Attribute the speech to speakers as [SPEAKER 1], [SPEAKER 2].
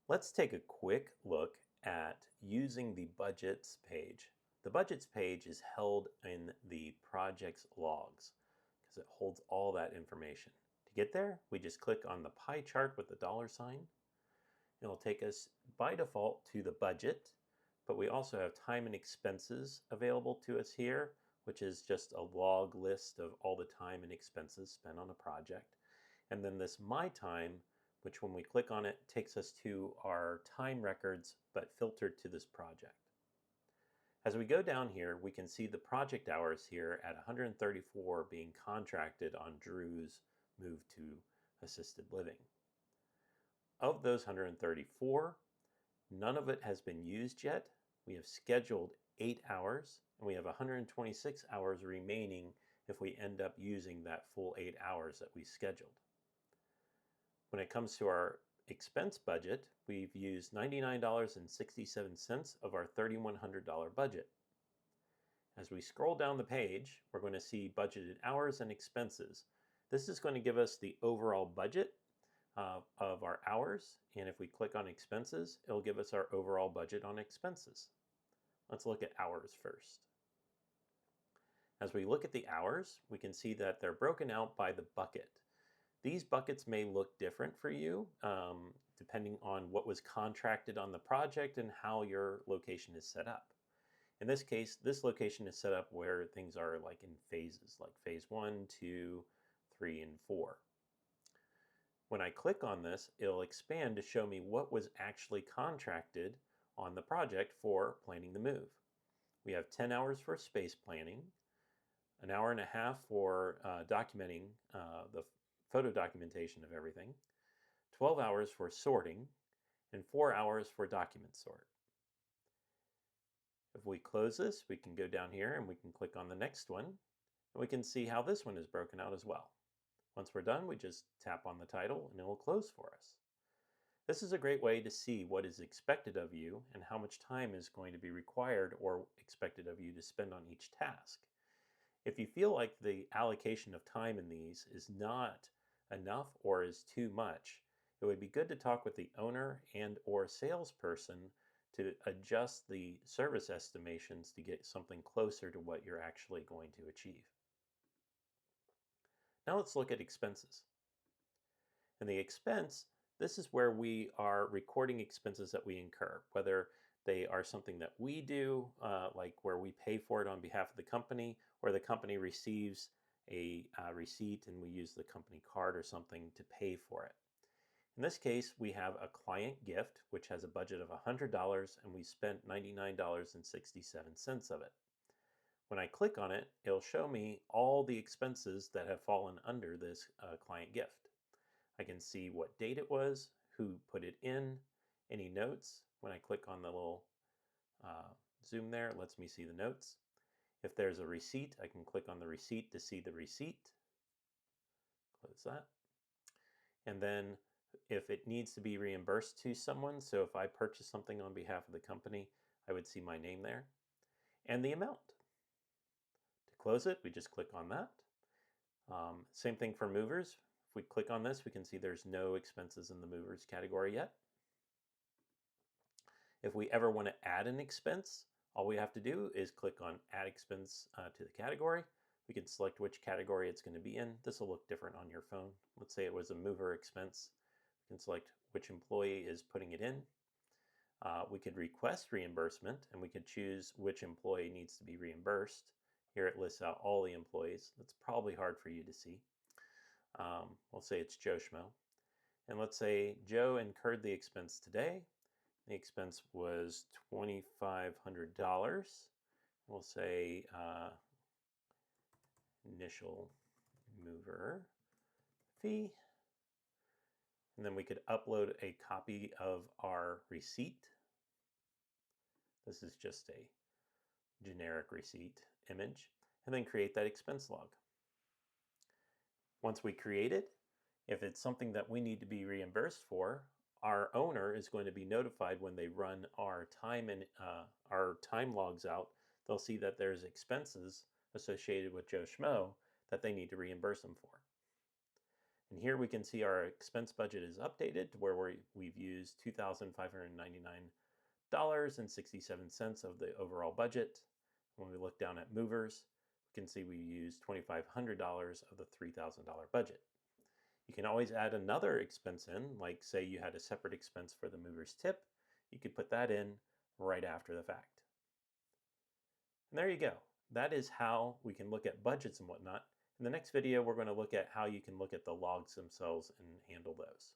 [SPEAKER 1] Let's take a quick look at using the budgets page. The budgets page is held in the project's logs because it holds all that information. To get there, we just click on the pie chart with the dollar sign. It'll take us by default to the budget, but we also have time and expenses available to us here, which is just a log list of all the time and expenses spent on a project. And then this My Time, which when we click on it, takes us to our time records, but filtered to this project. As we go down here, we can see the project hours here at 134 being contracted on Drew's move to assisted living. Of those 134, none of it has been used yet. We have scheduled 8 hours, and we have 126 hours remaining if we end up using that full 8 hours that we scheduled. When it comes to our expense budget, we've used $99.67 of our $3,100 budget. As we scroll down the page, we're going to see budgeted hours and expenses. This is going to give us the overall budget of our hours, and if we click on expenses, it'll give us our overall budget on expenses. Let's look at hours first. As we look at the hours, we can see that they're broken out by the bucket. These buckets may look different for you depending on what was contracted on the project and how your location is set up. In this case, this location is set up where things are like in phases, like phase 1, 2, 3, and 4. When I click on this, it'll expand to show me what was actually contracted on the project for planning the move. We have 10 hours for space planning, an hour and a half for documenting the photo documentation of everything, 12 hours for sorting, and 4 hours for document sort. If we close this, we can go down here and we can click on the next one, and we can see how this one is broken out as well. Once we're done, we just tap on the title and it will close for us. This is a great way to see what is expected of you and how much time is going to be required or expected of you to spend on each task. If you feel like the allocation of time in these is not enough or is too much, it would be good to talk with the owner and or salesperson to adjust the service estimations to get something closer to what you're actually going to achieve. Now let's look at expenses. And the expense, this is where we are recording expenses that we incur, whether they are something that we do, like where we pay for it on behalf of the company, or the company receives a receipt and we use the company card or something to pay for it. In this case, we have a client gift, which has a budget of $100, and we spent $99.67 of it. When I click on it, it'll show me all the expenses that have fallen under this client gift. I can see what date it was, who put it in, any notes. When I click on the little zoom there, it lets me see the notes. If there's a receipt, I can click on the receipt to see the receipt. Close that. And then if it needs to be reimbursed to someone, so if I purchase something on behalf of the company, I would see my name there and the amount. To close it, we just click on that. Same thing for movers. If we click on this, we can see there's no expenses in the movers category yet. If we ever want to add an expense, all we have to do is click on Add Expense to the category. We can select which category it's going to be in. This will look different on your phone. Let's say it was a mover expense. We can select which employee is putting it in. We could request reimbursement, and we could choose which employee needs to be reimbursed. Here it lists out all the employees. That's probably hard for you to see. We'll say it's Joe Schmo. And let's say Joe incurred the expense today. The expense was $2,500. We'll say initial mover fee. And then we could upload a copy of our receipt. This is just a generic receipt image. And then create that expense log. Once we create it, if it's something that we need to be reimbursed for, our owner is going to be notified when they run our time and our time logs out. They'll see that there's expenses associated with Joe Schmo that they need to reimburse them for. And here we can see our expense budget is updated to where we've used $2,599.67 of the overall budget. When we look down at movers, we can see we used $2,500 of the $3,000 budget. You can always add another expense in, like say you had a separate expense for the mover's tip, you could put that in right after the fact. And there you go. That is how we can look at budgets and whatnot. In the next video, we're going to look at how you can look at the logs themselves and handle those.